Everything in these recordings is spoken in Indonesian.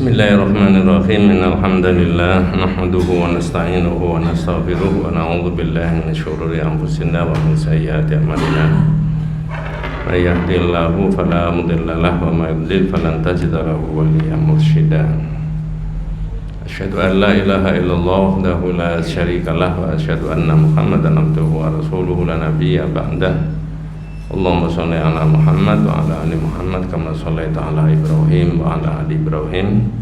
Bismillahirrahmanirrahim. Innalhamdalillah nahmaduhu wa nasta'inuhu wa nastaghfiruh wa na'udzu billahi min shururi anfusina wa min sayyiati a'malina. May yahdihillahu fala mudilla lahu wa may yudlil falan tajida lahu waliyyan mursyida. Asyhadu an la ilaha illallah wahdahu la syarika lahu wa asyhadu anna Muhammadan abduhu wa rasuluhu la nabiyya ba'dah. Allahumma sholli ala Muhammad wa ala ali Muhammad kama shallaita ala Ibrahim wa ala ali Ibrahim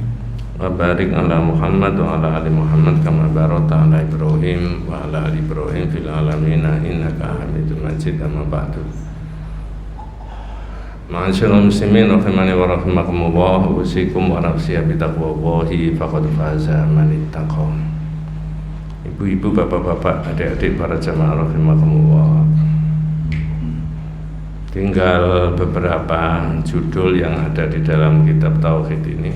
wa barik ala Muhammad wa ala ali Muhammad kama barakta ala Ibrahim wa ala ali Ibrahim fil alamin innaka Hamidum Majid. Amma ba'du. Ma'asyiral muslimin rahimani wa rahimakumullah, usikum wa nafsi bi taqwallahi faqad faza man ittaqa. Ibu-ibu, bapak-bapak, adik-adik para jamaah rahimakumullah. Tinggal beberapa judul yang ada di dalam kitab Tauhid ini.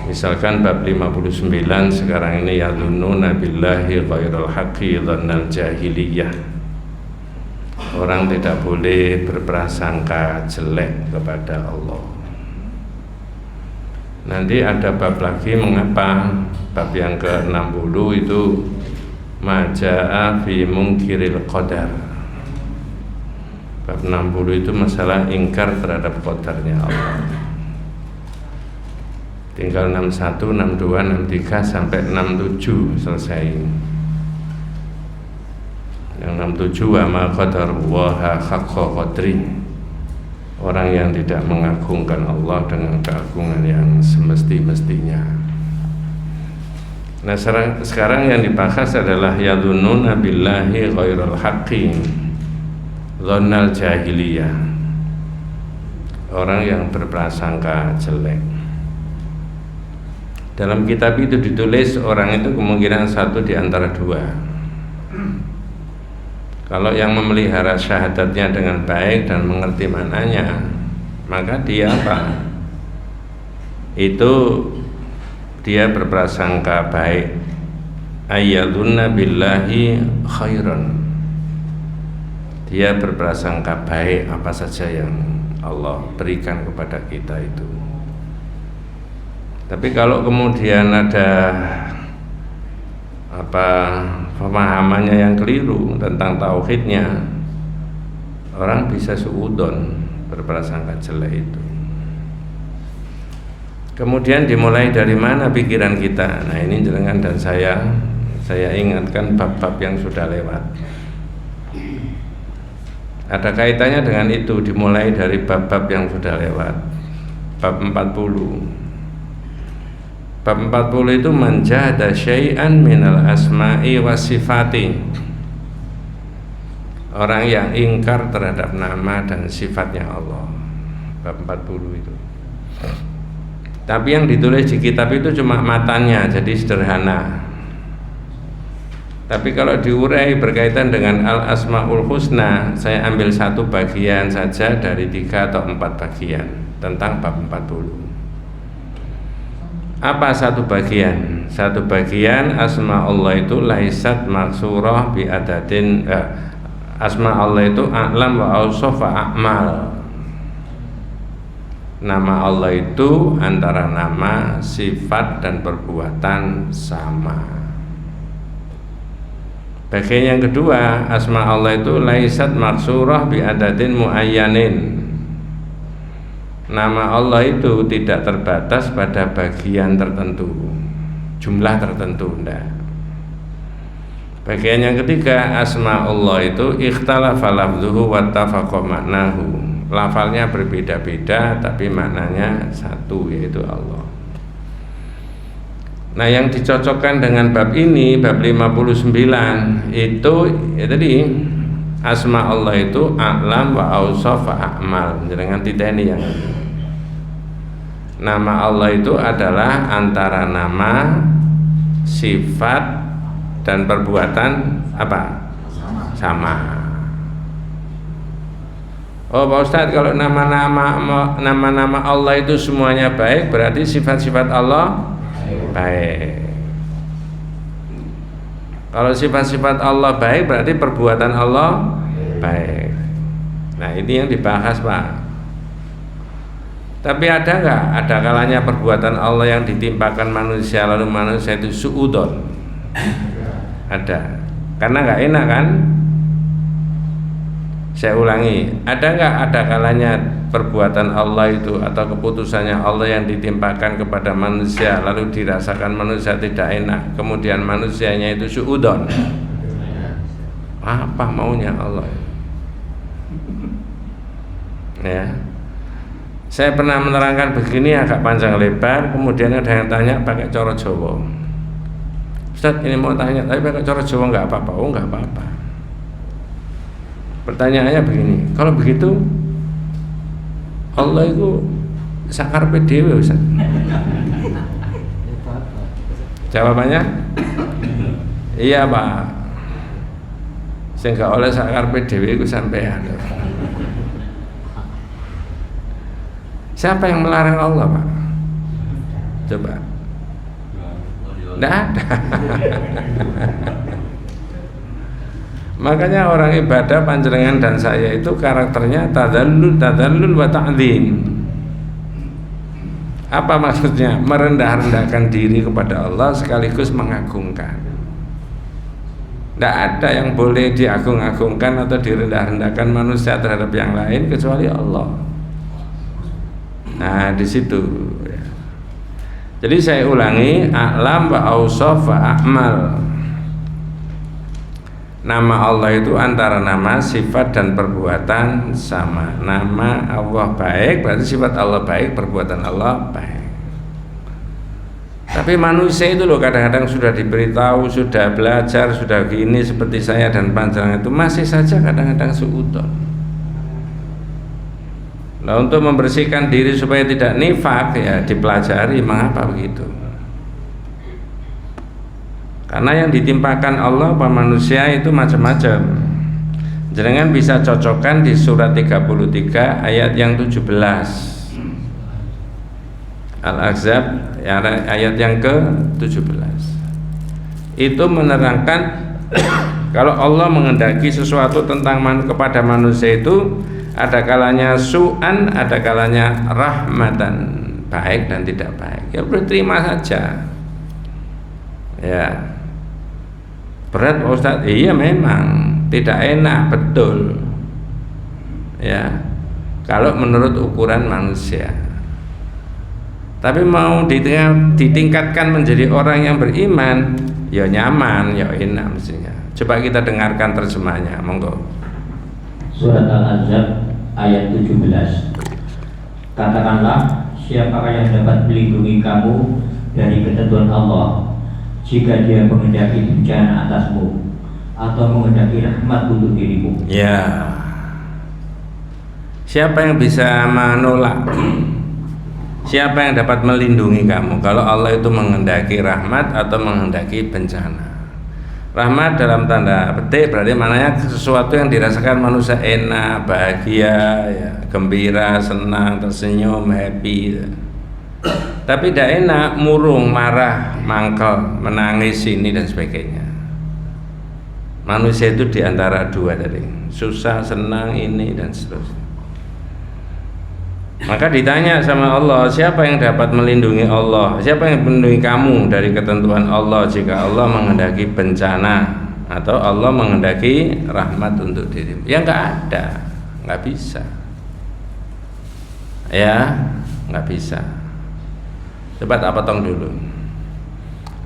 Misalkan bab 59 sekarang ini, yadhunnuna billahi ghairal haqqi dhannal jahiliyah. Orang tidak boleh berprasangka jelek kepada Allah. Nanti ada bab lagi, mengapa bab yang ke-60 itu maja'a fi munkiril qadar. Bab 60 itu masalah ingkar terhadap qadarnya Allah. Tinggal 61, 62, 63 sampai 67 selesai. Yang 67 wa ma qadarullaha haqqa qadri. Orang yang tidak mengagungkan Allah dengan keagungan yang semesti-mestinya. Nah, sekarang yang dibahas adalah yadhunnuna billahi ghairal haqqi dhannal jahiliyah. Orang yang berprasangka jelek. Dalam kitab itu ditulis orang itu kemungkinan satu di antara dua. Kalau yang memelihara syahadatnya dengan baik dan mengerti maknanya, maka dia apa? Itu dia berprasangka baik. Ayyadunna billahi khairan. Dia berprasangka baik apa saja yang Allah berikan kepada kita itu. Tapi kalau kemudian ada pemahamannya yang keliru tentang tauhidnya, orang bisa suudon, berprasangka jelek itu. Kemudian dimulai dari mana pikiran kita? Nah, ini jenengan dan saya ingatkan bab-bab yang sudah lewat. Ada kaitannya dengan itu, dimulai dari bab-bab yang sudah lewat. Bab 40. Bab 40 itu manjahada syai'an minal asma'i wasifati. Orang yang ingkar terhadap nama dan sifatnya Allah. Bab 40 itu. Tapi yang ditulis di kitab itu cuma matanya, jadi sederhana. Tapi kalau diurai berkaitan dengan Al-Asma'ul Husna, saya ambil satu bagian saja dari 3 atau 4 bagian tentang bab 40. Apa satu bagian? Satu bagian asma Allah itu laisat maksurah bi adadin. Asma Allah itu a'lam wa awsaf wa a'mal. Nama Allah itu antara nama, sifat dan perbuatan sama. Bagian yang kedua, asma Allah itu laisat maksurah bi adadin muayyanin. Nama Allah itu tidak terbatas pada bagian tertentu, jumlah tertentu, enggak. Bagian yang ketiga, asma Allah itu ikhtalafa lafzuhu wa tafaqa maknahu. Lafalnya berbeda-beda tapi maknanya satu, yaitu Allah. Nah, yang dicocokkan dengan bab ini, bab 59 itu ya tadi, asma Allah itu a'lam wa awsaf wa a'mal. Jangan titeni yang ini. Nama Allah itu adalah antara nama, sifat dan perbuatan apa? Sama. Oh Pak Ustadz, kalau nama-nama Allah itu semuanya baik, berarti sifat-sifat Allah baik. Kalau sifat-sifat Allah baik, berarti perbuatan Allah baik. Nah, ini yang dibahas, Pak. Tapi ada nggak? Ada kalanya perbuatan Allah yang ditimpakan manusia lalu manusia itu suudon. Ada. Karena nggak enak kan? Saya ulangi, ada nggak ada kalanya perbuatan Allah itu atau keputusannya Allah yang ditimpakan kepada manusia lalu dirasakan manusia tidak enak, kemudian manusianya itu suudon. Apa maunya Allah? Ya, saya pernah menerangkan begini agak panjang lebar, kemudian ada yang tanya pakai cara Jawa. Ustaz ini mau tanya, tapi pakai cara Jawa nggak apa-apa? Oh nggak apa-apa. Pertanyaannya begini, kalau begitu Allah itu sakar PDW Ustaz? Jawabannya iya Pak. Sehingga oleh sakar PDW itu sampean. Siapa yang melarang Allah Pak? Coba. Tidak ada. Makanya orang ibadah panjenengan dan saya itu karakternya tadzallul wa ta'zim. Apa maksudnya? Merendah-rendahkan diri kepada Allah sekaligus mengagungkan. Tidak ada yang boleh diagung-agungkan atau direndah-rendahkan manusia terhadap yang lain kecuali Allah. Nah, di situ. Jadi saya ulangi, a'lam wa awsaf wa a'mal. Nama Allah itu antara nama, sifat dan perbuatan sama. Nama Allah baik, berarti sifat Allah baik, perbuatan Allah baik. Tapi manusia itu loh kadang-kadang sudah diberitahu, sudah belajar, sudah gini seperti saya dan panjenengan itu masih saja kadang-kadang suudon. Nah, untuk membersihkan diri supaya tidak nifak ya dipelajari mengapa begitu. Karena yang ditimpakan Allah pada manusia itu macam-macam. Jenengan bisa cocokkan di surat 33 ayat yang 17 Al-Ahzab ayat yang ke-17. Itu menerangkan kalau Allah menghendaki sesuatu tentang kepada manusia itu ada kalanya su'an, ada kalanya rahmatan, baik dan tidak baik. Ya berterima saja. Ya. Berat Ustaz, iya memang tidak enak, betul ya kalau menurut ukuran manusia. Tapi mau ditingkatkan menjadi orang yang beriman, ya nyaman, ya enak mestinya. Coba kita dengarkan terjemahnya, monggo. Surat Al-Ahzab ayat 17. Katakanlah, siapakah yang dapat melindungi kamu dari ketentuan Allah jika dia menghendaki bencana atasmu atau menghendaki rahmat untuk dirimu? Ya. Siapa yang bisa menolak? Siapa yang dapat melindungi kamu kalau Allah itu menghendaki rahmat atau menghendaki bencana? Rahmat dalam tanda petik berarti maknanya sesuatu yang dirasakan manusia enak, bahagia, ya, gembira, senang, tersenyum, happy. Tapi tidak enak, murung, marah, mangkel, menangis ini dan sebagainya. Manusia itu diantara dua tadi, susah, senang, ini dan seterusnya. Maka ditanya sama Allah, siapa yang dapat melindungi Allah? Siapa yang melindungi kamu dari ketentuan Allah jika Allah menghendaki bencana atau Allah menghendaki rahmat untuk dirimu? Ya nggak ada, nggak bisa. Ya, nggak bisa. Coba tak potong dulu.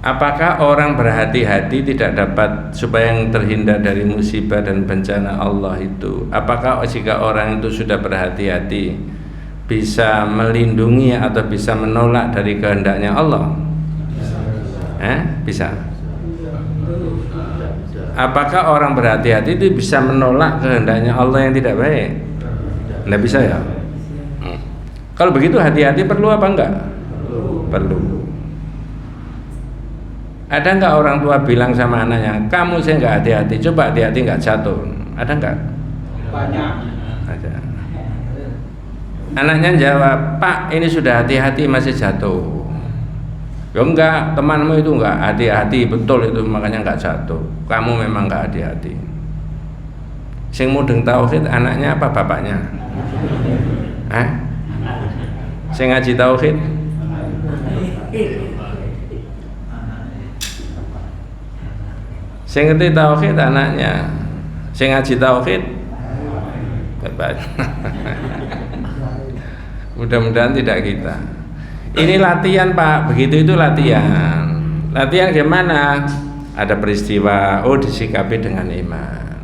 Apakah orang berhati-hati tidak dapat supaya yang terhindar dari musibah dan bencana Allah itu? Apakah jika orang itu sudah berhati-hati bisa melindungi atau bisa menolak dari kehendaknya Allah? Bisa. Apakah orang berhati-hati itu bisa menolak kehendaknya Allah yang tidak baik? Tidak bisa ya. Kalau begitu hati-hati perlu apa enggak? Perlu. Ada enggak orang tua bilang sama anaknya, kamu saya enggak hati-hati, coba hati-hati enggak jatuh? Ada enggak? Banyak. Ada. Anaknya jawab, Pak ini sudah hati-hati masih jatuh. Ya enggak, temanmu itu enggak hati-hati, betul itu makanya enggak jatuh. Kamu memang enggak hati-hati. Sing mudeng tauhid anaknya apa bapaknya? Sing ngaji tauhid. Sing ngerti tauhid anaknya. Sing ngaji tauhid bebas. Mudah-mudahan tidak kita. Ini latihan Pak, begitu itu latihan. Latihan gimana? Ada peristiwa, oh disikapi dengan iman.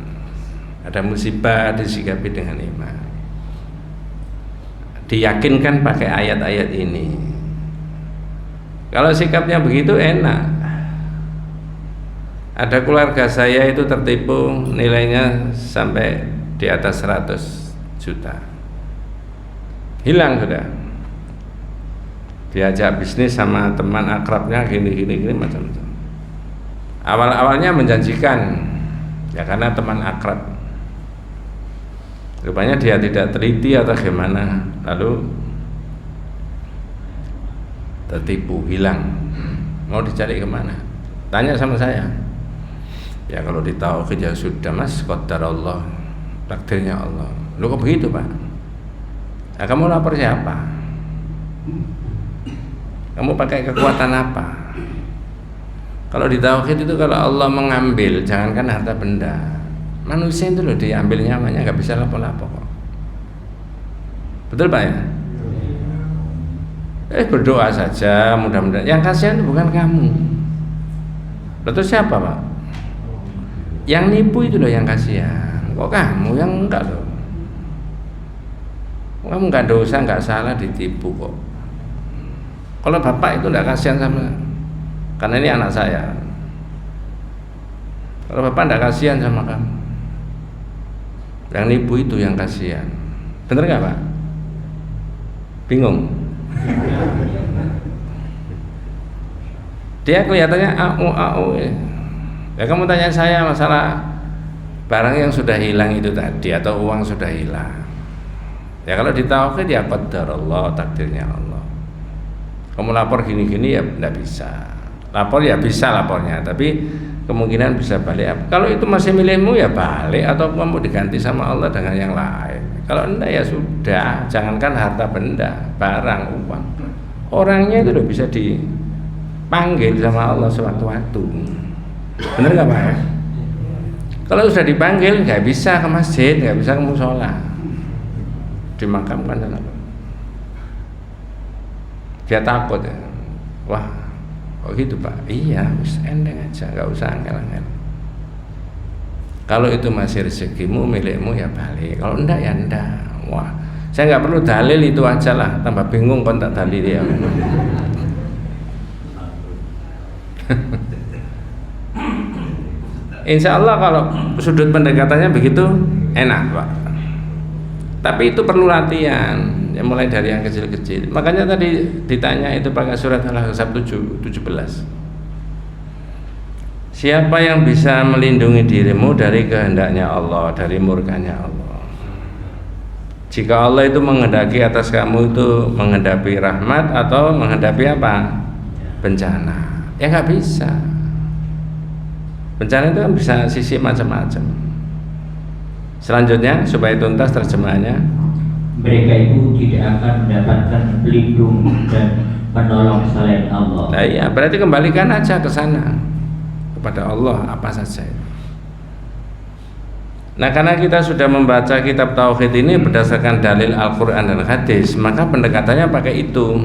Ada musibah, disikapi dengan iman. Diyakinkan pakai ayat-ayat ini. Kalau sikapnya begitu enak. Ada keluarga saya itu tertipu, nilainya sampai di atas 100 juta. Hilang sudah. Diajak bisnis sama teman akrabnya gini macam-macam. Awal-awalnya menjanjikan, ya karena teman akrab. Rupanya dia tidak teliti atau gimana, lalu tertipu, hilang. Mau dicari kemana? Tanya sama saya. Ya kalau di tauhid ya sudah Mas, qadarullah, takdirnya Allah. Lu kok begitu Pak? Nah, kamu lapor siapa? Kamu pakai kekuatan apa? Kalau di tauhid itu kalau Allah mengambil, jangankan harta benda, manusia itu loh diambil nyamannya, nggak bisa lapor-lapor kok. Betul Pak ya? Berdoa saja, mudah-mudahan. Yang kasihan itu bukan kamu. Lalu siapa Pak? Yang nipu itu loh yang kasihan. Kok kamu yang enggak loh? Kamu nggak dosa, nggak salah, ditipu kok. Kalau bapak itu enggak kasihan sama, karena ini anak saya. Kalau bapak enggak kasihan sama kamu, yang nipu itu yang kasihan. Bener nggak Pak? Bingung? Dia kelihatannya au. Ya kamu tanya saya masalah barang yang sudah hilang itu tadi atau uang sudah hilang. Ya kalau di tauhid ya qadarullah, takdirnya Allah. Kamu lapor gini-gini ya tidak bisa. Lapor ya bisa lapornya, tapi kemungkinan bisa balik. Kalau itu masih milikmu ya balik, atau kamu diganti sama Allah dengan yang lain. Kalau enggak ya sudah, jangankan harta benda, barang, uang. Orangnya itu udah bisa dipanggil sama Allah sewaktu-waktu. Bener nggak Pak? Kalau sudah dipanggil nggak bisa ke masjid, nggak bisa ke musola, dimakamkan sana. Dia takut ya. Wah, kok gitu Pak? Iya, endeng aja, nggak usah angel-angel. Kalau itu masih rezekimu, milikmu ya balik. Kalau enggak ya enggak. Wah, saya nggak perlu dalil, itu aja lah. Tambah bingung kontak dalil ya. Insya Allah kalau sudut pendekatannya begitu enak Pak. Tapi itu perlu latihan, ya mulai dari yang kecil-kecil. Makanya tadi ditanya itu pakai surat Al-Ahzab 17. Siapa yang bisa melindungi dirimu dari kehendaknya Allah, dari murkanya Allah? Jika Allah itu menghendaki atas kamu itu menghadapi rahmat atau menghadapi apa? Bencana. Ya nggak bisa. Bencana itu kan bisa sisi macam-macam. Selanjutnya supaya tuntas terjemahannya, mereka itu tidak akan mendapatkan pelindung dan penolong selain Allah. Nah iya, berarti kembalikan aja ke sana, kepada Allah apa saja. Nah karena kita sudah membaca kitab tauhid ini berdasarkan dalil Al-Quran dan hadis, maka pendekatannya pakai itu.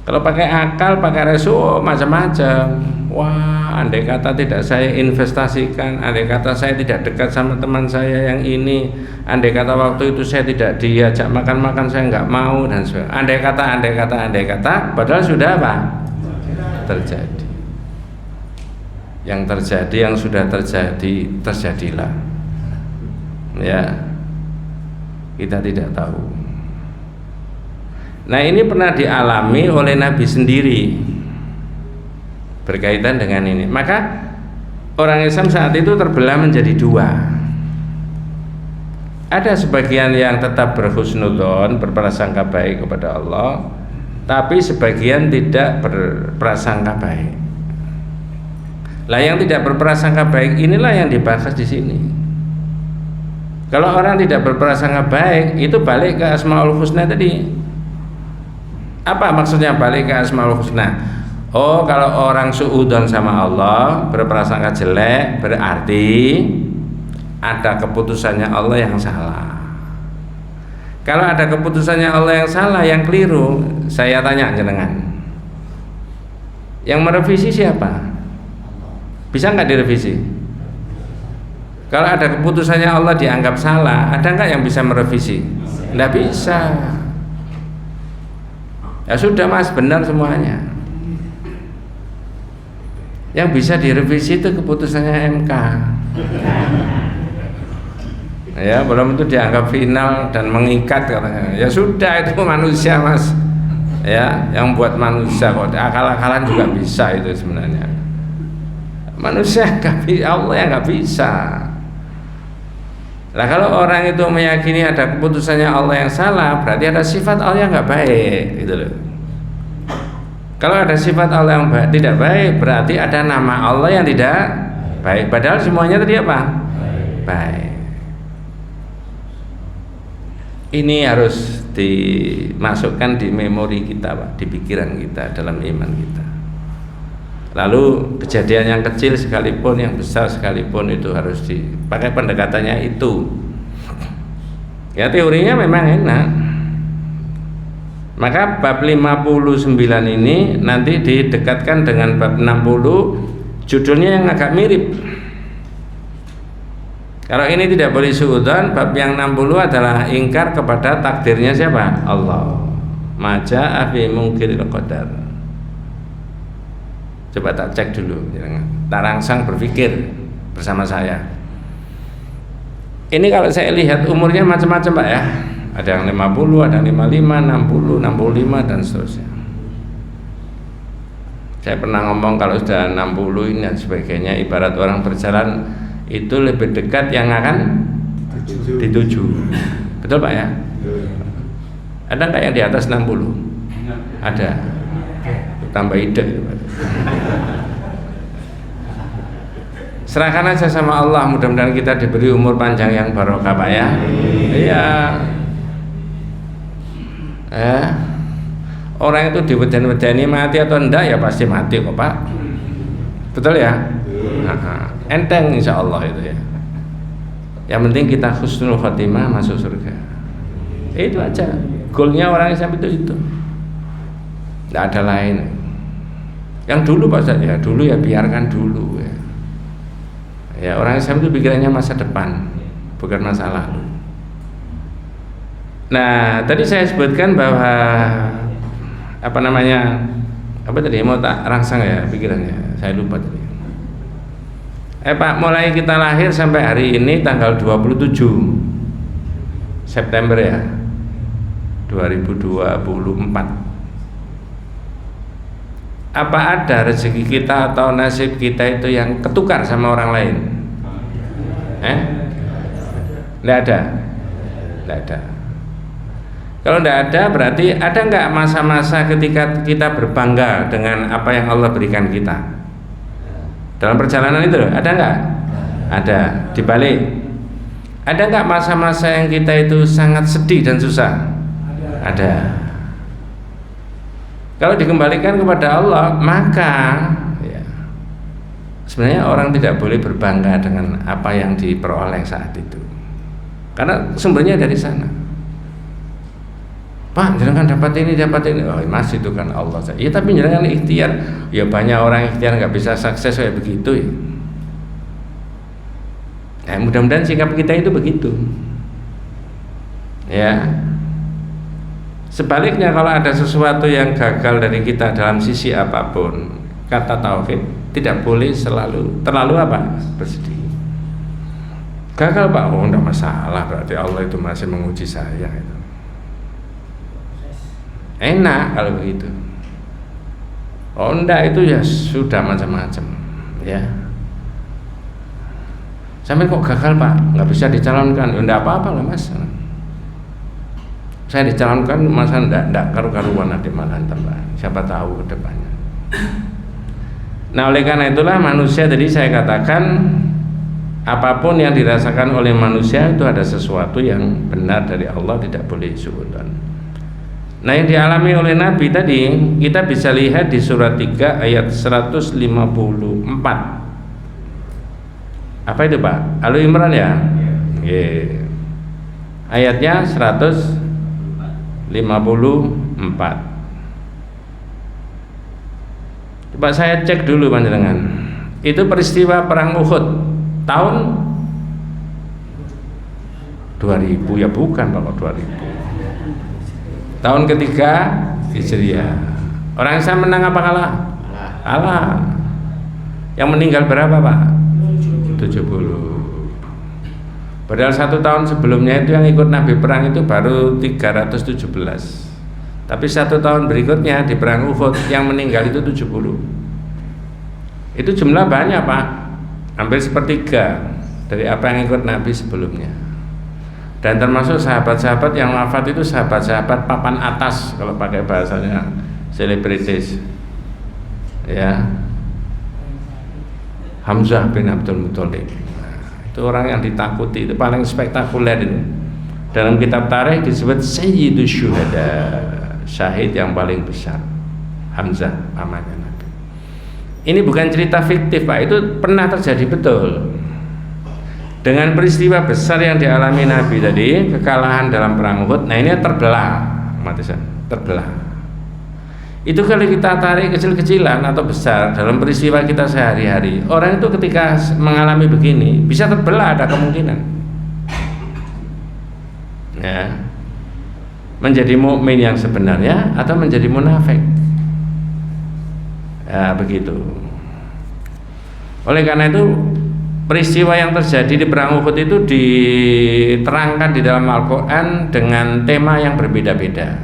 Kalau pakai akal, pakai resu, macam-macam. Wah, andai kata tidak saya investasikan, andai kata saya tidak dekat sama teman saya yang ini, andai kata waktu itu saya tidak diajak makan-makan, saya nggak mau, dan sebagainya. Andai kata, padahal sudah apa? Terjadi. Yang terjadi, yang sudah terjadi, terjadilah. Ya, kita tidak tahu. Nah ini pernah dialami oleh Nabi sendiri berkaitan dengan ini. Maka orang Islam saat itu terbelah menjadi dua. Ada sebagian yang tetap berhusnudzon, berprasangka baik kepada Allah, tapi sebagian tidak berprasangka baik. Lah yang tidak berprasangka baik inilah yang dibahas di sini. Kalau orang tidak berprasangka baik, itu balik ke Asmaul Husna tadi. Apa maksudnya balik ke Asmaul Husna? Oh, kalau orang suudzon sama Allah, berprasangka jelek, berarti ada keputusannya Allah yang salah. Kalau ada keputusannya Allah yang salah, yang keliru, saya tanya jenengan, yang merevisi siapa? Bisa nggak direvisi? Kalau ada keputusannya Allah dianggap salah, ada nggak yang bisa merevisi? Nggak bisa. Ya sudah mas, benar semuanya. Yang bisa direvisi itu keputusannya MK. Ya, belum itu dianggap final dan mengikat katanya. Ya sudah, itu manusia mas. Ya, yang buat manusia kok akal-akalan juga bisa itu sebenarnya. Manusia nggak bisa, Allah yang nggak bisa. Nah kalau orang itu meyakini ada keputusannya Allah yang salah, berarti ada sifat Allah yang nggak baik, gitu loh. Kalau ada sifat Allah yang tidak baik, berarti ada nama Allah yang tidak baik. Padahal semuanya tadi apa? Baik. Ini harus dimasukkan di memori kita, Pak, di pikiran kita, dalam iman kita. Lalu kejadian yang kecil sekalipun, yang besar sekalipun, itu harus dipakai pendekatannya itu. Ya teorinya memang enak. Maka bab 59 ini nanti didekatkan dengan bab 60, judulnya yang agak mirip. Kalau ini tidak boleh suudzon, bab yang 60 adalah ingkar kepada takdirnya siapa? Allah. Maja'a fi munkiril qadar. Coba tak cek dulu, tak rangsang berpikir bersama saya. Ini kalau saya lihat umurnya macam-macam Pak ya. Ada yang 50, ada yang 55, 60, 65 dan seterusnya. Saya pernah ngomong kalau sudah 60 ini dan sebagainya, ibarat orang berjalan itu lebih dekat yang akan dituju. Betul Pak ya? Ada nggak yang di atas 60? Ada. Tambah ide. Serahkan aja sama Allah, mudah-mudahan kita diberi umur panjang yang barokah Pak ya. Iya. Orang itu diweden-wedeni mati atau enggak ya pasti mati kok Pak. Betul ya? Enteng insya Allah itu ya. Yang penting kita husnul khotimah, masuk surga. Itu aja. Goalnya orang Islam itu. Tidak ada lain. Yang dulu Pak Ustaz ya, dulu ya biarkan dulu ya. Ya orang Islam itu pikirannya masa depan, bukan masa lalu. Nah, tadi saya sebutkan bahwa apa tadi mau tak rangsang ya pikirannya, saya lupa tadi. Pak, mulai kita lahir sampai hari ini tanggal 27 September ya 2024. Apa ada rezeki kita atau nasib kita itu yang ketukar sama orang lain? Tidak ada. Kalau tidak ada, berarti ada nggak masa-masa ketika kita berbangga dengan apa yang Allah berikan kita dalam perjalanan itu? Ada nggak? Ada. Dibalik, ada nggak masa-masa yang kita itu sangat sedih dan susah? Ada. Kalau dikembalikan kepada Allah, maka ya, sebenarnya orang tidak boleh berbangga dengan apa yang diperoleh saat itu, karena sumbernya dari sana. Pak, jangan dapat ini. Oh, mas itu kan Allah. Ya tapi jangan ikhtiar. Ya banyak orang ikhtiar nggak bisa sukses kayak begitu ya. Nah, mudah-mudahan sikap kita itu begitu. Ya. Sebaliknya kalau ada sesuatu yang gagal dari kita dalam sisi apapun, kata tauhid tidak boleh terlalu bersedih. Gagal Pak, oh enggak masalah, berarti Allah itu masih menguji saya itu. Enak kalau begitu. Oh enggak, itu ya sudah macam-macam ya. Sampai kok gagal Pak, nggak bisa dicalonkan, ya enggak apa-apa lah Mas. Saya dicalonkan masa enggak karu-karuan nanti malah tambah. Siapa tahu ke depannya. Nah oleh karena itulah manusia tadi saya katakan apapun yang dirasakan oleh manusia itu ada sesuatu yang benar dari Allah, tidak boleh suudzon. Nah, yang dialami oleh Nabi tadi kita bisa lihat di surat 3 ayat 154. Apa itu Pak? Al Imran ya? Yeah. Ayatnya 154. Coba saya cek dulu panjenengan. Itu peristiwa perang Uhud tahun 2000 ya, bukan Pak, 2000. Tahun ketiga Hijriah. Orang Islam menang apa kalah? Kalah. Yang meninggal berapa Pak? 70. Padahal 1 tahun sebelumnya itu yang ikut Nabi perang itu baru 317. Tapi 1 tahun berikutnya di perang Uhud yang meninggal itu 70. Itu jumlah banyak Pak, hampir sepertiga dari apa yang ikut Nabi sebelumnya. Dan termasuk sahabat-sahabat yang wafat itu sahabat-sahabat papan atas kalau pakai bahasanya selebritis, ya. Hamzah bin Abdul Muthalib, itu orang yang ditakuti, itu paling spektakuler itu. Dalam kitab tarikh disebut Sayyidus Syuhada, syahid yang paling besar, Hamzah pamannya Nabi. Ini bukan cerita fiktif Pak, itu pernah terjadi betul. Dengan peristiwa besar yang dialami Nabi tadi, kekalahan dalam perang Uhud, nah ini terbelah, umat Islam, terbelah. Itu kalau kita tarik kecil-kecilan atau besar dalam peristiwa kita sehari-hari, orang itu ketika mengalami begini bisa terbelah, ada kemungkinan. Ya, menjadi mukmin yang sebenarnya atau menjadi munafik. Ya, begitu. Oleh karena itu peristiwa yang terjadi di perang Uhud itu diterangkan di dalam Al-Quran dengan tema yang berbeda-beda.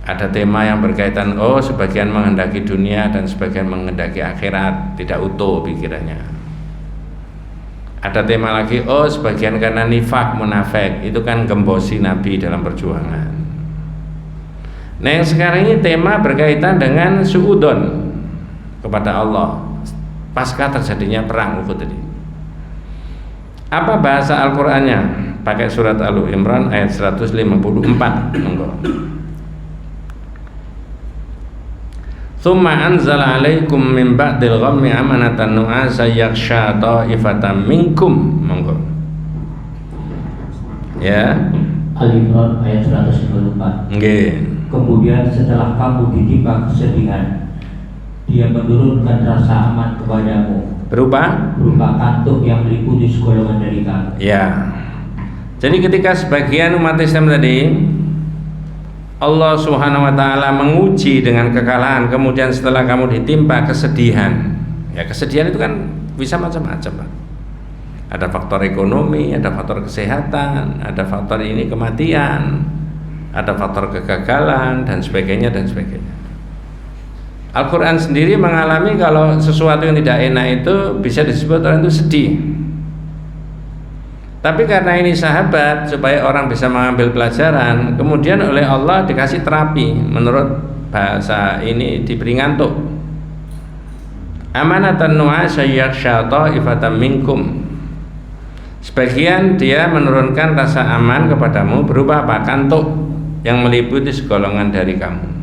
Ada tema yang berkaitan sebagian menghendaki dunia dan sebagian menghendaki akhirat, tidak utuh pikirannya. Ada tema lagi, sebagian karena nifak, munafik, itu kan gembosi Nabi dalam perjuangan. Nah, yang sekarang ini tema berkaitan dengan suudon kepada Allah pasca terjadinya perang Uhud tadi. Apa bahasa Al-Qur'annya? Pakai surat Al Imran ayat 154. Monggo. Tsumma anzala 'alaikum min ba'dil ghammi amanatan nu'asa yakhsha ta'ifatan minkum. Monggo. Ya. Al Imran ayat 154. Nggih. Kemudian setelah kamu ditimpa kesedihan, Dia menurunkan rasa aman kepadamu berupa kantuk yang meliputi segolongan dari kamu. Ya. Jadi ketika sebagian umat Islam tadi Allah Subhanahu wa taala menguji dengan kekalahan, kemudian setelah kamu ditimpa kesedihan. Ya, kesedihan itu kan bisa macam-macam, Pak. Ada faktor ekonomi, ada faktor kesehatan, ada faktor ini kematian, ada faktor kegagalan dan sebagainya dan sebagainya. Al-Quran sendiri mengalami kalau sesuatu yang tidak enak itu bisa disebut orang itu sedih. Tapi karena ini sahabat, supaya orang bisa mengambil pelajaran, kemudian oleh Allah dikasih terapi. Menurut bahasa ini diberi ngantuk. Amanatan nu'asa yakhsha ta'ifatan minkum. Sebagian dia menurunkan rasa aman kepadamu berupa apa? Kantuk yang meliputi segolongan dari kamu.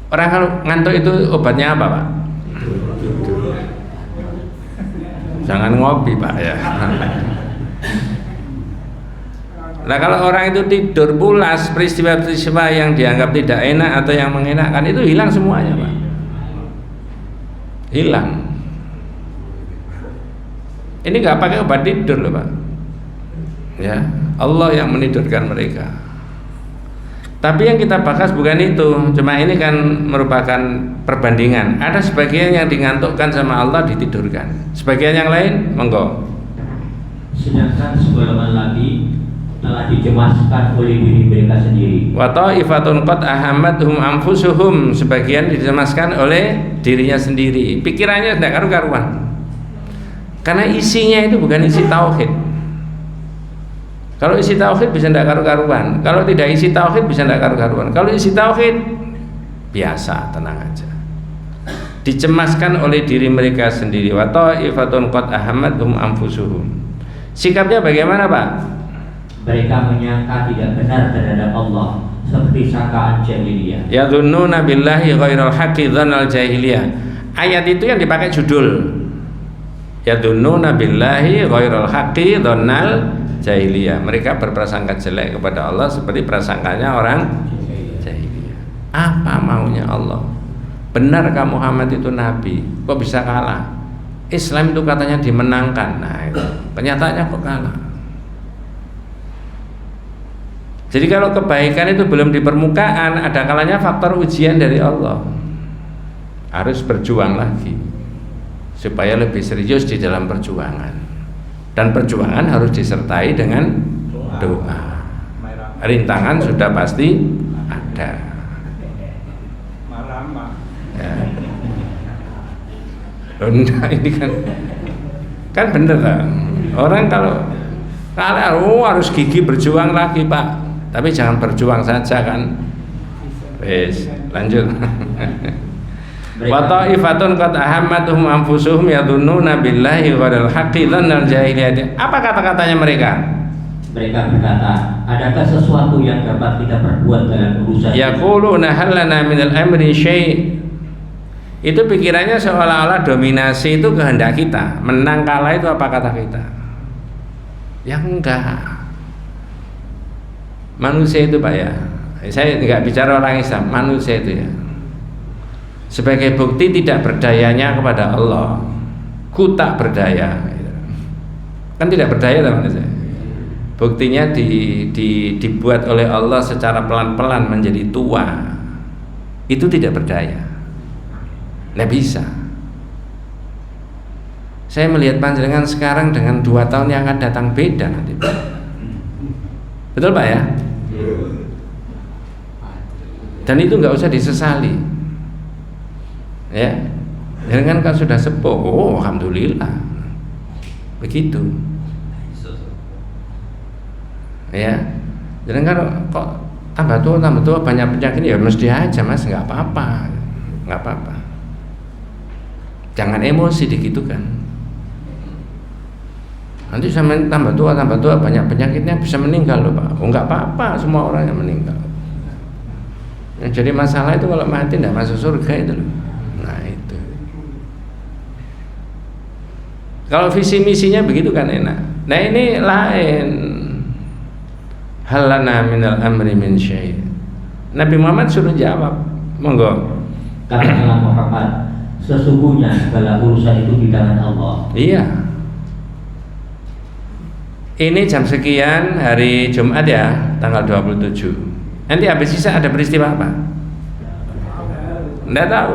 Orang kalau ngantuk itu obatnya apa, Pak? Jangan ngopi, Pak, ya. Nah, kalau orang itu tidur pulas, peristiwa-peristiwa yang dianggap tidak enak atau yang mengenakkan itu hilang semuanya, Pak. Hilang. Ini nggak pakai obat tidur loh, Pak. Ya, Allah yang menidurkan mereka. Tapi yang kita bahas bukan itu, cuma ini kan merupakan perbandingan. Ada sebagian yang dingantukkan sama Allah ditidurkan, sebagian yang lain monggo. Sedangkan segolongan lagi telah dicemaskan oleh diri mereka sendiri. Wa ta'ifatun qad ahammathum anfusuhum, sebagian dicemaskan oleh dirinya sendiri, pikirannya tidak karu-karuan. Karena isinya itu bukan isi tauhid. Kalau isi tauhid bisa tidak karu-karuan, kalau tidak isi tauhid bisa tidak karu-karuan. Kalau isi tauhid biasa, tenang aja. Dicemaskan oleh diri mereka sendiri. Wa ta'ifatun qad ahammathum anfusuhum. Sikapnya bagaimana, Pak? Mereka menyangka tidak benar terhadap Allah seperti sangkaan jahiliyah. Yadhunnuna billahi ghairal haqqi dzannal jahiliyah. Ayat itu yang dipakai judul. Yadhunnuna billahi ghairal haqqi dzannal jahiliyah. Mereka berprasangka jelek kepada Allah seperti prasangkanya orang jahiliyah. Apa maunya Allah? Benarkah Muhammad itu nabi? Kok bisa kalah? Islam itu katanya dimenangkan. Nah, itu kenyataannya kok kalah. Jadi kalau kebaikan itu belum di permukaan, ada kalanya faktor ujian dari Allah. Harus berjuang lagi supaya lebih serius di dalam perjuangan. Dan perjuangan harus disertai dengan doa. Rintangan sudah pasti ada. Ya. Nah, ini kan bener kan? Orang kalau kalah harus gigih berjuang lagi, Pak. Tapi jangan berjuang saja kan. Wes, lanjut. Wa ta'ifatun qad ahammatuhum anfusuhum yadhunnuna billahi ghairal haqqi dzannal jahiliyah. Apa kata-katanya mereka? Mereka berkata, adakah sesuatu yang dapat kita perbuat dalam urusan? Yaquluna hal lana minal amri syai'. Itu pikirannya seolah-olah dominasi itu kehendak kita. Menang kalah itu apa kata kita? Ya enggak. Manusia itu Pak ya, saya enggak bicara orang Islam, manusia itu ya, sebagai bukti tidak berdayanya kepada Allah, ku tak berdaya, kan tidak berdaya teman-teman saya. Buktinya dibuat oleh Allah secara pelan-pelan menjadi tua, itu tidak berdaya, nggak bisa. Saya melihat panjenengan sekarang dengan 2 tahun yang akan datang beda nanti, betul Pak ya? Dan itu nggak usah disesali, ya. Jangan kan sudah sepuh, oh alhamdulillah, begitu, ya. Jangan kan kok tambah tua banyak penyakit, ya mesti aja mas, nggak apa-apa, nggak apa-apa. Jangan emosi digitukan. Nanti sama tambah tua banyak penyakitnya bisa meninggal loh Pak. Oh nggak apa-apa, semua orang yang meninggal. Yang jadi masalah itu kalau mati tidak masuk surga itu loh. Nah itu. Kalau visi misinya begitu kan enak. Nah ini lain. Hal lana minal amri min syai'. Nabi Muhammad suruh jawab. Monggo. Katakanlah Muhammad, sesungguhnya segala urusan itu di tangan Allah. Iya. Ini jam sekian hari Jumat ya, tanggal 27. Nanti habis sisa ada peristiwa apa? Nggak tahu.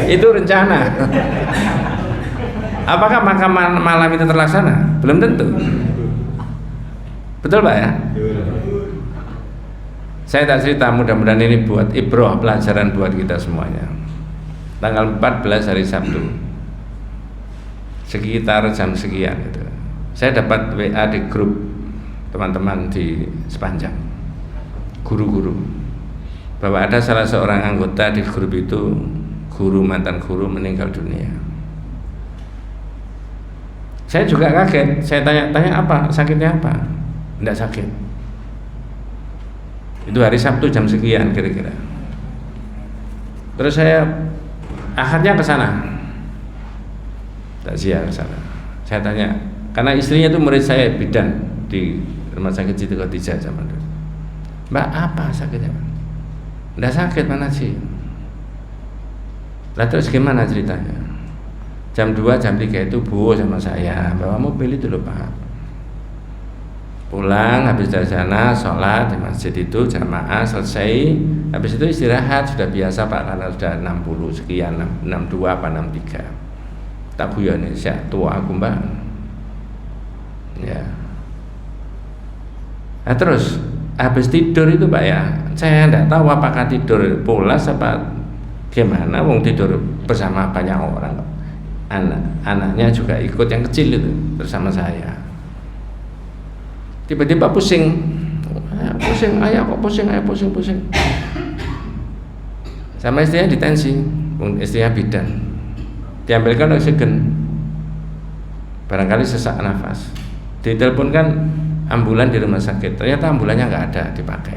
Itu rencana. Apakah malam itu terlaksana? Belum tentu. Betul Pak ya? Saya tak cerita, mudah-mudahan ini buat ibrah, pelajaran buat kita semuanya. Tanggal 14 hari Sabtu, sekitar jam sekian itu, saya dapat WA di grup teman-teman di Sepanjang, guru-guru, bahwa ada salah seorang anggota di grup itu, mantan guru meninggal dunia. Saya juga kaget, saya tanya apa, sakitnya apa? Tidak sakit. Itu hari Sabtu jam sekian kira-kira. Terus saya akhirnya ke sana, takziah ke sana. Saya tanya, karena istrinya itu murid saya bidan di rumah sakit Siti Khadijah zaman dulu. Mbak, apa sakitnya? Nggak sakit, mana sih? Lah terus gimana ceritanya? Jam 2, jam 3 itu Bu sama saya bawa mobil itu loh Pak. Pulang habis dari sana, sholat di masjid itu jamaah selesai, habis itu istirahat, sudah biasa Pak karena sudah 60 sekian, 62 apa 63. Tak guyon nih, saya tua aku Mbak. Ya. Nah terus habis tidur itu Pak ya, saya tidak tahu apakah tidur pulas apa gimana, wong tidur bersama banyak orang, anaknya juga ikut yang kecil itu bersama saya. Tiba-tiba pusing, ayah kok pusing, ayah pusing. Sama istrinya ditensi, istrinya bidan, diambilkan oksigen, barangkali sesak nafas. Diteleponkan ambulan di rumah sakit, ternyata ambulannya nggak ada dipakai.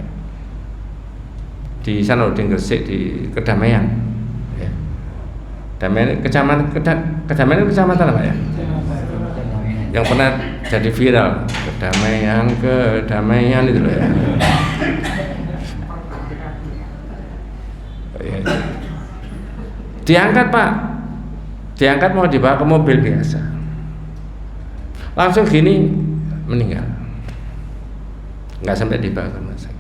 Di Sanodin Gresik di Kedamaian, ya. Kedamaian itu kecamatan apa ya? Yang pernah jadi viral, kedamaian itu loh ya. Diangkat Pak, diangkat mau dibawa ke mobil biasa, langsung gini meninggal, nggak sampai dibawa ke rumah sakit.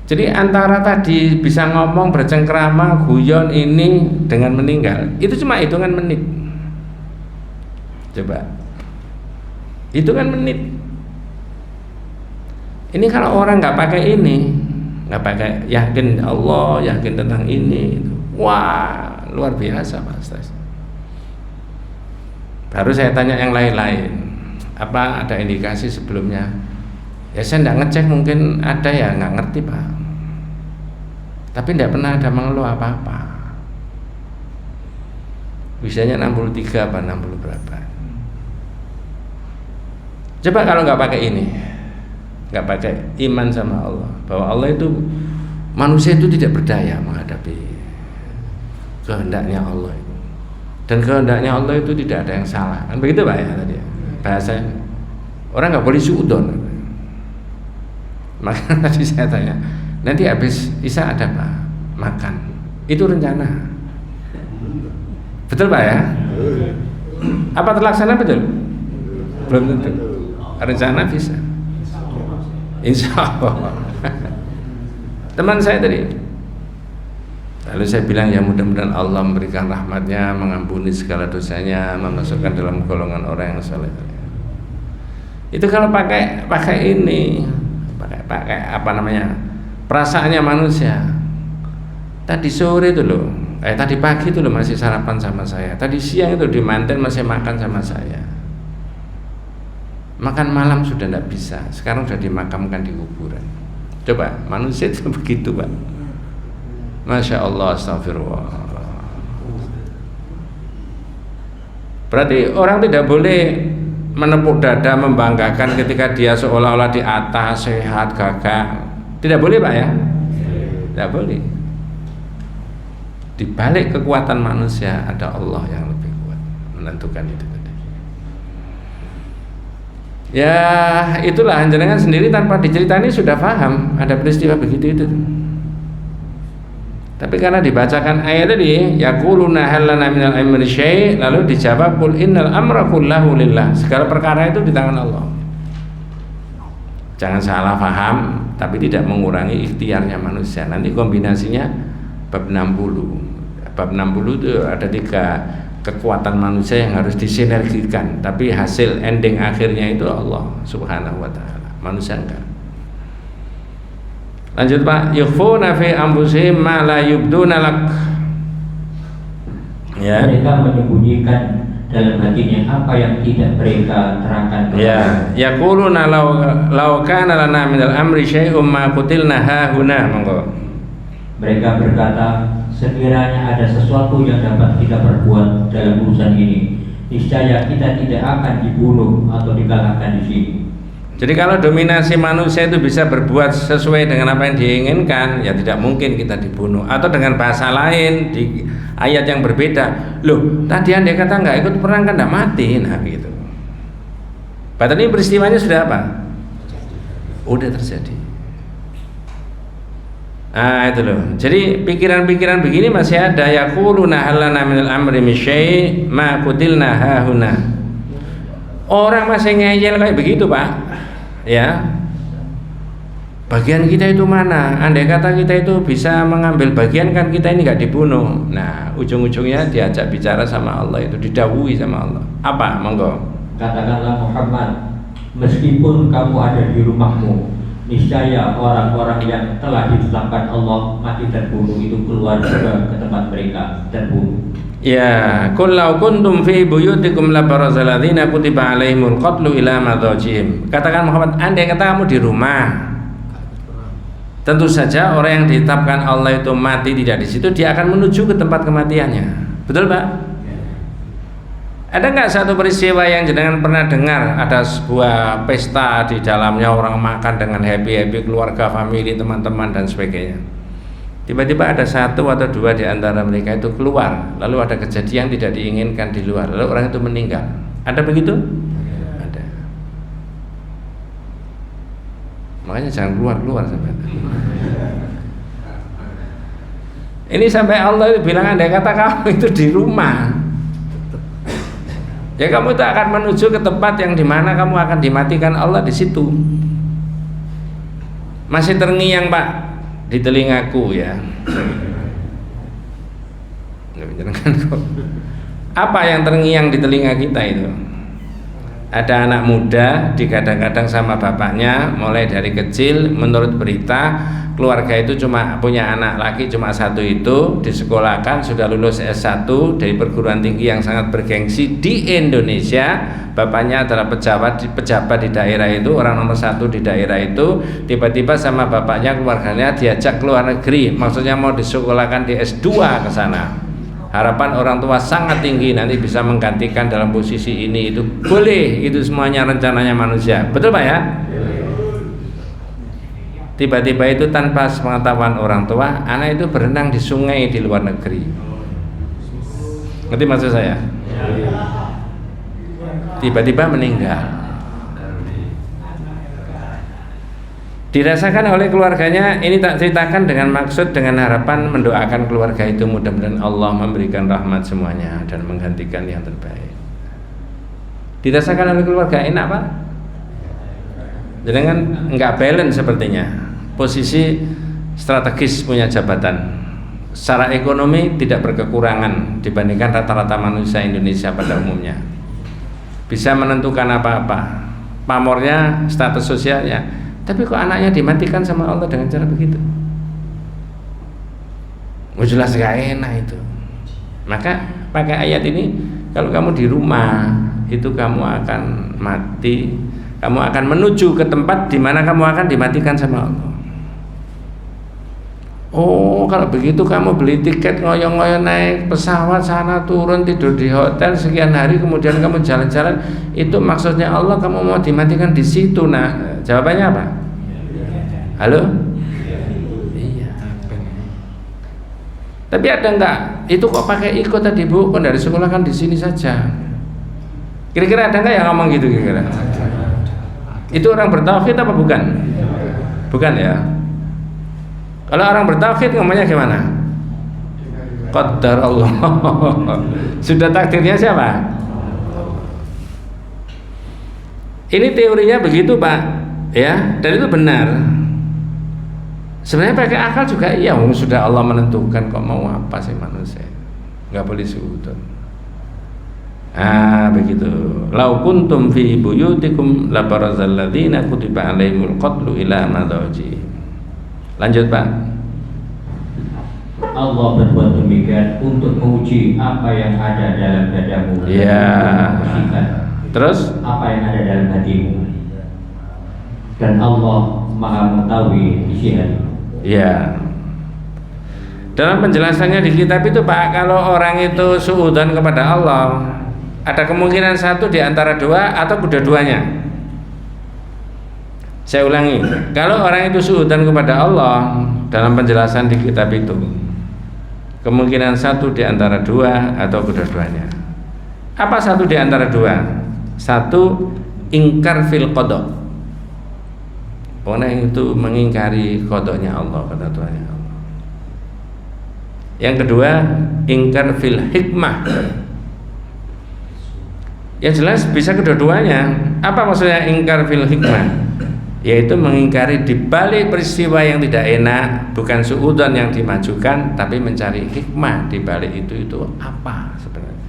Jadi antara tadi bisa ngomong bercengkrama guyon ini dengan meninggal itu cuma hitungan menit. Coba hitungan menit. Ini kalau orang nggak pakai ini, nggak pakai yakin Allah, yakin tentang ini, wah luar biasa Pak Ustaz. Baru saya tanya yang lain-lain, apa ada indikasi sebelumnya? Ya saya nggak ngecek, mungkin ada ya, nggak ngerti Pak. Tapi nggak pernah ada mengeluh apa-apa. Bisanya 63 apa 60 berapa. Coba kalau nggak pakai ini, nggak pakai iman sama Allah, bahwa Allah itu, manusia itu tidak berdaya menghadapi kehendaknya Allah itu. Dan kehendaknya Allah itu tidak ada yang salah, kan begitu Pak ya tadi bahasanya. Orang nggak boleh suudon. Maka tadi saya tanya, nanti habis Isya ada Pak makan, itu rencana, betul Pak ya? Apa terlaksana betul? Belum tentu. Rencana bisa, insya Allah. Teman saya tadi, lalu saya bilang ya mudah-mudahan Allah memberikan rahmatnya, mengampuni segala dosanya, memasukkan dalam golongan orang yang saleh. Itu kalau pakai ini, pakai apa namanya, perasaannya manusia. Tadi sore itu loh, tadi pagi itu loh masih sarapan sama saya, tadi siang itu di manten masih makan sama saya, makan malam sudah tidak bisa, sekarang sudah dimakamkan di kuburan. Coba manusia itu begitu Pak. Masya Allah, astagfirullah. Berarti orang tidak boleh menepuk dada membanggakan ketika dia seolah-olah di atas, sehat, gagah. Tidak boleh Pak ya? Tidak boleh. Di balik kekuatan manusia ada Allah yang lebih kuat menentukan itu tadi. Ya itulah, jenengan sendiri tanpa diceritani sudah paham ada peristiwa begitu itu. Tapi karena dibacakan ayat tadi, yaquluna hal lana minal amri syai', lalu dijawab qul innal amra kullahu lillah. Segala perkara itu di tangan Allah. Jangan salah paham, tapi tidak mengurangi ikhtiarnya manusia. Nanti kombinasinya bab 60. Bab 60 itu ada 3 kekuatan manusia yang harus disinergikan, tapi hasil ending akhirnya itu Allah Subhanahu wa taala. Manusia enggak. Lanjut Pak, yukhfuna fi anfusihim ma la yubduna lak. Ya. Mereka menyembunyikan dalam hatinya apa yang tidak mereka terangkan. Ya, yaquluna law kana lana minal amri syai'um ma qutilna ha huna. Monggo. Mereka berkata, sekiranya ada sesuatu yang dapat kita perbuat dalam urusan ini, niscaya kita tidak akan dibunuh atau dikalahkan di sini. Jadi kalau dominasi manusia itu bisa berbuat sesuai dengan apa yang diinginkan, ya tidak mungkin kita dibunuh. Atau dengan bahasa lain di ayat yang berbeda, loh tadi andai kata nggak ikut perang kan nggak mati, nah gitu. Padahal ini peristiwanya sudah apa? Udah terjadi. Ah itu loh. Jadi pikiran-pikiran begini masih ada. Yaquluna hal lana minal amri min syai' ma qutilna hahuna. Orang masih ngeyel kayak begitu Pak. Ya. Bagian kita itu mana? Andai kata kita itu bisa mengambil bagian kan kita ini nggak dibunuh. Nah ujung-ujungnya diajak bicara sama Allah, itu didhawuhi sama Allah. Apa? Monggo. Katakanlah Muhammad, meskipun kamu ada di rumahmu, niscaya orang-orang yang telah ditetapkan Allah mati terbunuh itu keluar ke tempat mereka terbunuh. Ya, qul law kuntum fi buyutikum la barazal ladzina kutiba alaihimul qatlu ila madajihim. Katakan Muhammad, andai kata kamu di rumah, tentu saja orang yang ditetapkan Allah itu mati tidak di situ, dia akan menuju ke tempat kematiannya. Betul Pak? Ada nggak satu peristiwa yang jenengan pernah dengar ada sebuah pesta di dalamnya orang makan dengan happy-happy, keluarga, family, teman-teman dan sebagainya. Tiba-tiba ada satu atau dua di antara mereka itu keluar, lalu ada kejadian tidak diinginkan di luar, lalu orang itu meninggal. Ada begitu? Ada. Makanya jangan keluar-keluar sampai. Ini sampai Allah itu bilang, andai kata kamu itu di rumah, ya kamu itu akan menuju ke tempat yang dimana kamu akan dimatikan Allah di situ. Masih terngiang Pak di telingaku ya. Apa yang terngiang di telinga kita itu? Ada anak muda digadang-gadang sama bapaknya mulai dari kecil, menurut berita keluarga itu cuma punya anak laki cuma satu, itu disekolahkan sudah lulus S1 dari perguruan tinggi yang sangat bergengsi di Indonesia. Bapaknya adalah pejabat di daerah itu, orang nomor 1 di daerah itu. Tiba-tiba sama bapaknya, keluarganya diajak ke luar negeri, maksudnya mau disekolahkan di S2 ke sana. Harapan orang tua sangat tinggi nanti bisa menggantikan dalam posisi ini itu. Boleh, itu semuanya rencananya manusia. Betul Pak ya? Tiba-tiba itu tanpa pengetahuan orang tua, anak itu berenang di sungai di luar negeri. Ngerti maksud saya? Tiba-tiba meninggal. Dirasakan oleh keluarganya. Ini tak ceritakan dengan maksud, dengan harapan mendoakan keluarga itu mudah-mudahan Allah memberikan rahmat semuanya dan menggantikan yang terbaik. Dirasakan oleh keluarga, enak Pak? Jangan nggak balance sepertinya. Posisi strategis punya jabatan, secara ekonomi tidak berkekurangan dibandingkan rata-rata manusia Indonesia pada umumnya. Bisa menentukan apa-apa, pamornya, status sosialnya. Tapi kok anaknya dimatikan sama Allah dengan cara begitu? Jelas gak enak itu. Maka pakai ayat ini, kalau kamu di rumah itu kamu akan mati, kamu akan menuju ke tempat di mana kamu akan dimatikan sama Allah. Oh, kalau begitu kamu beli tiket ngoyo-ngoyo naik pesawat sana turun tidur di hotel sekian hari kemudian kamu jalan-jalan, itu maksudnya Allah kamu mau dimatikan di situ. Nah, jawabannya apa? Halo? Iya. Tapi ada enggak? Itu kok pakai ikut tadi Bu? Kok dari sekolah kan di sini saja. Kira-kira ada enggak yang ngomong gitu kira-kira? Itu orang bertauhid apa bukan? Bukan ya. Kalau orang bertauhid ngomongnya gimana? Qaddar Allah. Sudah takdirnya siapa? Ini teorinya begitu Pak, ya, dan itu benar. Sebenarnya pakai akal juga iya, sudah Allah menentukan, kok mau apa sih manusia? Nggak boleh sudut. Begitu. Lau kuntum fi buyutikum la barazal ladzina kutiba alaihimul qatlu ila madajihim. Lanjut Pak. Allah berbuat demikian untuk menguji apa yang ada dalam dadamu. Ya. Terus apa yang ada dalam hatimu. Dan Allah Maha mengetahui isi hatimu. Ya. Dalam penjelasannya di kitab itu Pak, kalau orang itu suudzon kepada Allah, ada kemungkinan satu di antara dua atau kedua-duanya. Saya ulangi, kalau orang itu suudzon kepada Allah dalam penjelasan di kitab itu, kemungkinan satu di antara dua atau kedua-duanya. Apa satu di antara dua? Satu, ingkar fil qada. Orang itu mengingkari qadanya Allah, ketentuannya Allah. Yang kedua, ingkar fil hikmah. Yang jelas bisa kedua-duanya. Apa maksudnya ingkar fil hikmah? Yaitu mengingkari di balik peristiwa yang tidak enak, bukan suudzon yang dimajukan, tapi mencari hikmah di balik itu apa sebenarnya.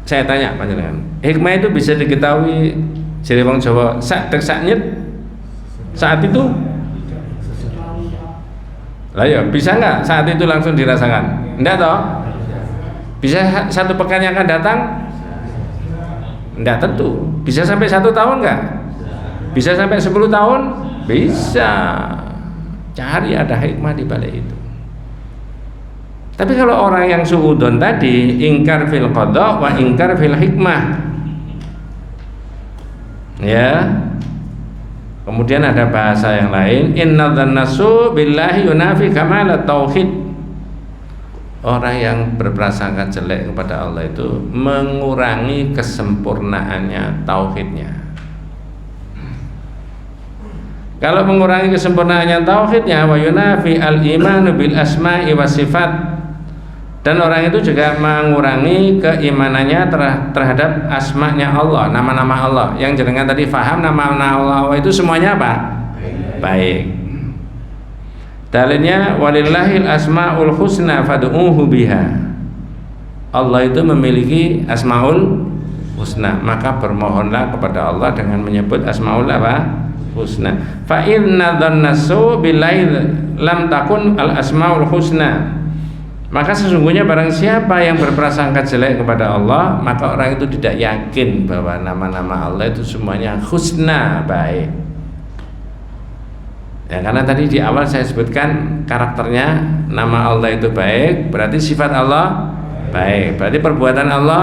Saya tanya panjenengan, hikmah itu bisa diketahui jadi wong Jawa sak nyet saat itu? Lah ya, bisa nggak saat itu langsung dirasakan? Enggak toh? Bisa satu pekan yang akan datang? Enggak tentu. Bisa sampai 1 tahun nggak? Bisa sampai 10 tahun? Bisa. Cari ada hikmah di balik itu. Tapi kalau orang yang suudon tadi, ingkar fil qada wa ingkar fil hikmah, ya. Kemudian ada bahasa yang lain, inna dzannasu billahi yunafi kamal tauhid. Orang yang berprasangka jelek kepada Allah itu mengurangi kesempurnaannya tauhidnya. Kalau mengurangi kesempurnaannya tauhidnya, wa yunafi al-iman bil asma'i wa sifat, dan orang itu juga mengurangi keimanannya terhadap asma-nya Allah, nama-nama Allah. Yang jenengan tadi faham nama-nama Allah itu semuanya apa? Baik. Dalilnya walillahil asmaul husna fad'uuhu biha. Allah itu memiliki asmaul husna, maka bermohonlah kepada Allah dengan menyebut asmaul apa? Husna. Fa inna dzannasu billahi lam takun al asmaul husna. Maka sesungguhnya barang siapa yang berprasangka jelek kepada Allah, maka orang itu tidak yakin bahwa nama-nama Allah itu semuanya husna, baik. Ya, karena tadi di awal saya sebutkan karakternya nama Allah itu baik, berarti sifat Allah baik, berarti perbuatan Allah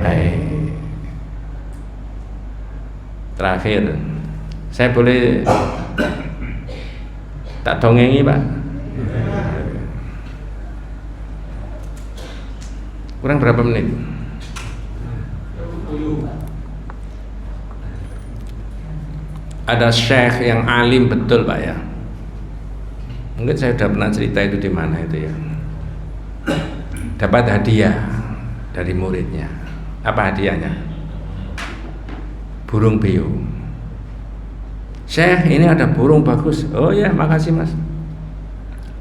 baik. Terakhir, saya boleh tak dongengi, Pak? Kurang berapa menit? Ada syekh yang alim betul, Pak, ya. Mungkin saya sudah pernah cerita itu di mana itu, ya. Dapat hadiah dari muridnya. Apa hadiahnya? Burung beo. Syekh, ini ada burung bagus. Oh ya, makasih Mas.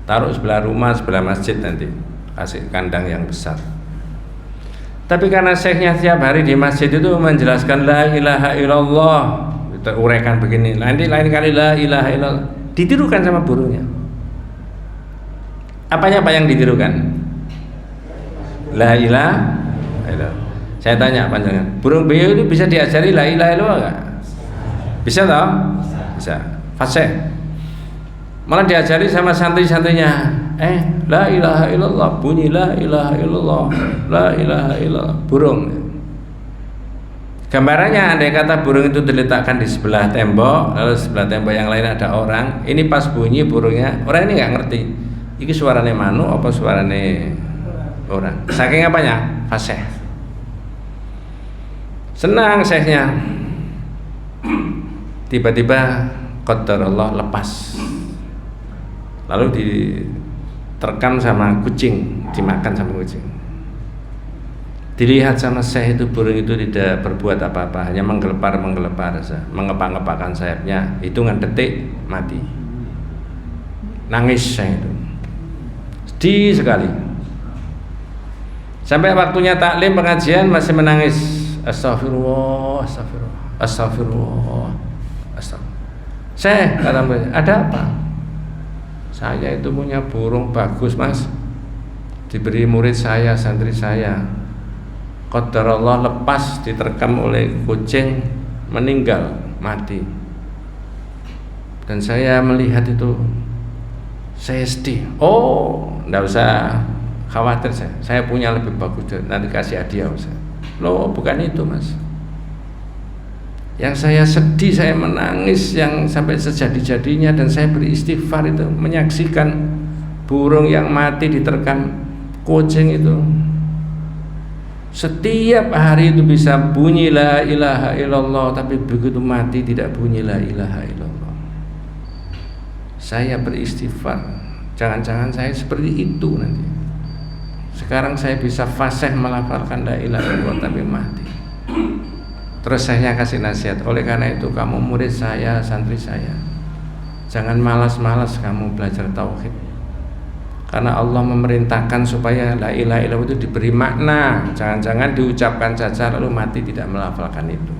Taruh sebelah rumah, sebelah masjid nanti. Kasih kandang yang besar. Tapi karena syekhnya tiap hari di masjid itu menjelaskan la ilaha illallah, uraikan begini, nanti lain kali la ilaha illallah, ditirukan sama burungnya. Apanya Pak yang ditirukan? La ilaha illallah. Saya tanya panjangan, burung beo itu bisa diajari la ilaha illallah enggak? Bisa toh? Bisa. Fasih. Malah diajari sama santri-santrinya. La ilaha illallah, bunyi la ilaha illallah, la ilaha illallah, burung. Gambarannya andai kata burung itu diletakkan di sebelah tembok, lalu sebelah tembok yang lain ada orang, ini pas bunyi burungnya, orang ini nggak ngerti, ini suaranya manu apa suaranya orang. Saking apanya? Fasih. Senang syekhnya. Tiba-tiba qadarullah lepas. Lalu diterkam sama kucing, dimakan sama kucing. Dilihat sama syekh itu burung itu tidak berbuat apa-apa, hanya menggelepar saja, mengepak-ngepakkan sayapnya, hitungan detik mati. Nangis syekh itu, sedih sekali. Sampai waktunya taklim pengajian masih menangis. Astagfirullah, astagfirullah, astagfirullah, astagfirullah. Syekh, kata mereka, ada apa? Saya itu punya burung bagus Mas, diberi murid saya, santri saya, qadarullah lepas, diterkam oleh kucing, meninggal, mati. Dan saya melihat itu, saya sedih. Oh, enggak usah khawatir, saya punya lebih bagus, nanti kasih hadiah Ustaz. Loh, bukan itu Mas. Yang saya sedih, saya menangis yang sampai sejadi-jadinya, dan saya beristighfar itu menyaksikan burung yang mati diterkam kucing itu. Setiap hari itu bisa bunyi la ilaha illallah, tapi begitu mati tidak bunyi la ilaha illallah. Saya beristighfar, jangan-jangan saya seperti itu nanti. Sekarang saya bisa fasih melafalkan la ilaha illallah tapi mati. Terus saya kasih nasihat, oleh karena itu kamu murid saya, santri saya, jangan malas-malas kamu belajar tauhid. Karena Allah memerintahkan supaya la ilaha illallah itu diberi makna, jangan-jangan diucapkan saja lalu mati tidak melafalkan itu.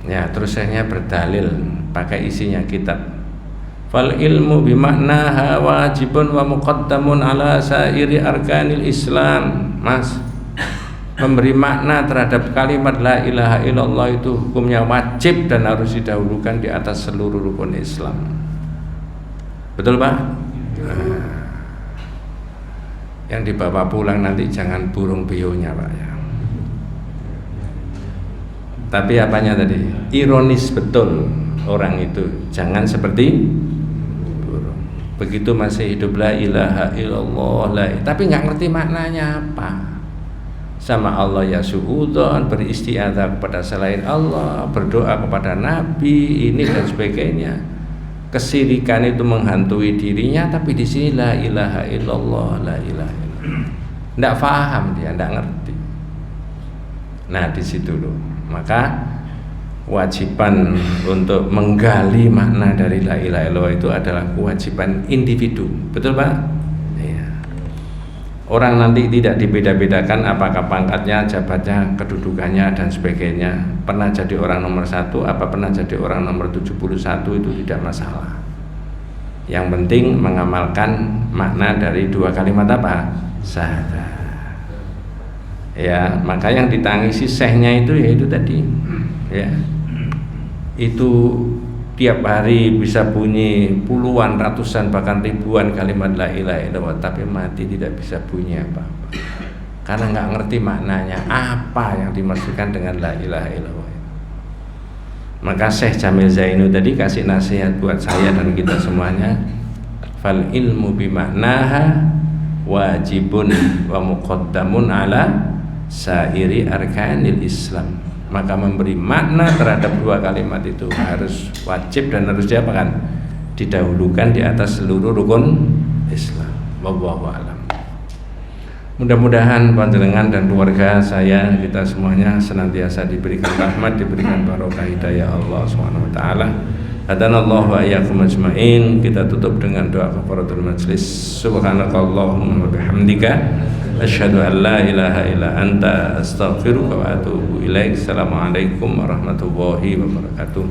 Ya, terus saya berdalil pakai isinya kitab. Fal ilmu bimaknaha wajibun wa muqaddamun ala sairi arkanil Islam. Mas, memberi makna terhadap kalimat la ilaha illallah itu hukumnya wajib dan harus didahulukan di atas seluruh rukun Islam. Betul Pak? Yang dibawa pulang nanti jangan burung beo-nya Pak ya. Tapi apanya tadi? Ironis betul orang itu. Jangan seperti burung. Begitu masih hidup la ilaha illallah tapi nggak ngerti maknanya apa. Sama Allah ya suudzon, beristiadzah kepada selain Allah, berdoa kepada Nabi, ini dan sebagainya. Kesirikan itu menghantui dirinya, tapi di sini la ilaha illallah, la ilaha illallah. Nggak paham dia, nggak ngerti. Nah di situ loh. Maka kewajiban untuk menggali makna dari la ilaha illallah itu adalah kewajiban individu. Betul Pak? Iya. Orang nanti tidak dibeda-bedakan apakah pangkatnya, jabatnya, kedudukannya dan sebagainya. Pernah jadi orang nomor 1, apa pernah jadi orang nomor 71 itu tidak masalah. Yang penting mengamalkan makna dari 2 kalimat apa? Syahadat. Ya, maka yang ditangisi syekhnya itu ya itu tadi. Ya. Itu tiap hari bisa bunyi puluhan, ratusan, bahkan ribuan kalimat la ilaha illallah, tapi mati tidak bisa bunyi apa-apa karena nggak ngerti maknanya apa yang dimaksudkan dengan la ilaha illallah. Maka Syekh Jamil Zainu tadi kasih nasihat buat saya dan kita semuanya, fal ilmu bimaknaha wajibun wa muqaddamun ala sairi arkanil Islam. Maka memberi makna terhadap 2 kalimat itu harus wajib dan harus diapakan? Didahulukan di atas seluruh rukun Islam. Wallahu a'lam. Mudah-mudahan panjenengan dan keluarga saya, kita semuanya senantiasa diberikan rahmat, diberikan barokah hidayah Allah Subhanahu wa taala. Hadanallahu wa iyyakum ajmain. Kita tutup dengan doa kafaratul majlis. Subhanakallahumma wa bihamdika asyhadu an la ilaha illa anta astaghfiruka wa atubu ilaik. Assalamualaikum warahmatullahi wabarakatuh.